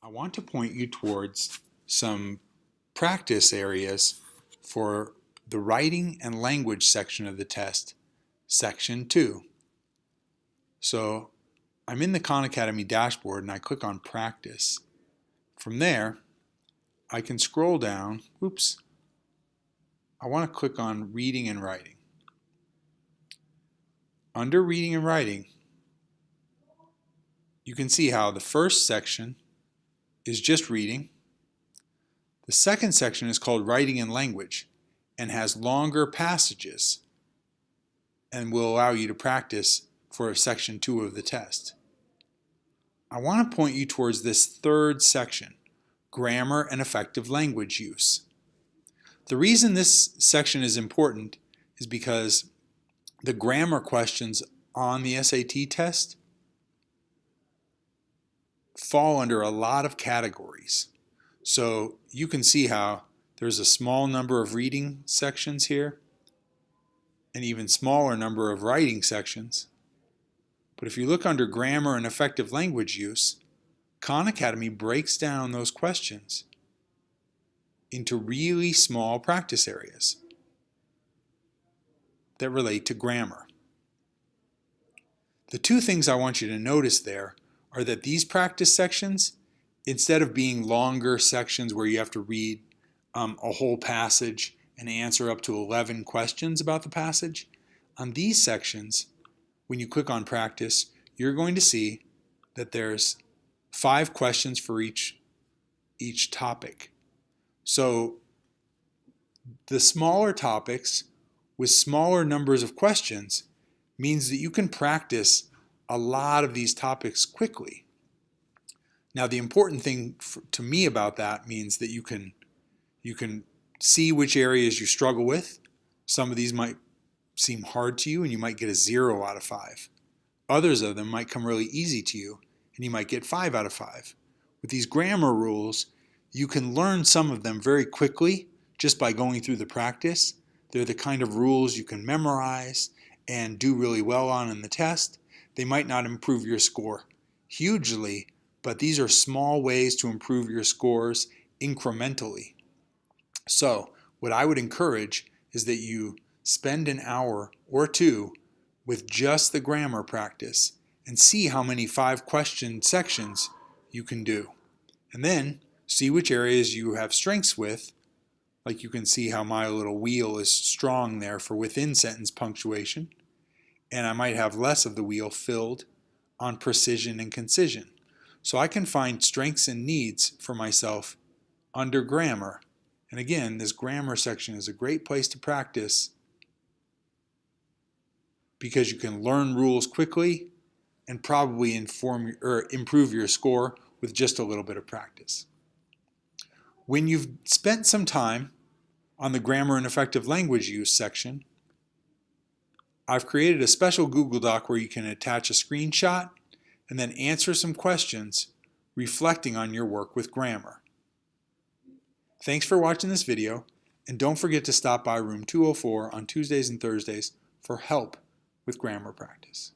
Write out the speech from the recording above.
I want to point you towards some practice areas for the writing and language section of the test, section 2. So I'm in the Khan Academy dashboard and I click on practice. From there, I can scroll down. I want to click on reading and writing. Under reading and writing, you can see how the first section is just reading. The second section is called writing and language and has longer passages and will allow you to practice for section 2 of the test. I want to point you towards this third section, grammar and effective language use. The reason this section is important is because the grammar questions on the SAT test fall under a lot of categories. So you can see how there's a small number of reading sections here, an even smaller number of writing sections. But if you look under grammar and effective language use, Khan Academy breaks down those questions into really small practice areas that relate to grammar. The two things I want you to notice there are that these practice sections, instead of being longer sections where you have to read a whole passage and answer up to 11 questions about the passage, on these sections, when you click on practice, you're going to see that there's 5 questions for each topic. So the smaller topics with smaller numbers of questions means that you can practice a lot of these topics quickly. Now, the important thing to me about that means that you can see which areas you struggle with. Some of these might seem hard to you and you might get a 0 out of 5. Others of them might come really easy to you and you might get 5 out of 5. With these grammar rules, you can learn some of them very quickly just by going through the practice. They're the kind of rules you can memorize and do really well on in the test. They might not improve your score hugely, but these are small ways to improve your scores incrementally. So what I would encourage is that you spend an hour or 2 with just the grammar practice and see how many 5-question sections you can do. And then see which areas you have strengths with. Like you can see how my little wheel is strong there for within sentence punctuation. And I might have less of the wheel filled on precision and concision. So I can find strengths and needs for myself under grammar. And again, this grammar section is a great place to practice because you can learn rules quickly and probably improve your score with just a little bit of practice. When you've spent some time on the grammar and effective language use section, I've created a special Google Doc where you can attach a screenshot and then answer some questions reflecting on your work with grammar. Thanks for watching this video, and don't forget to stop by room 204 on Tuesdays and Thursdays for help with grammar practice.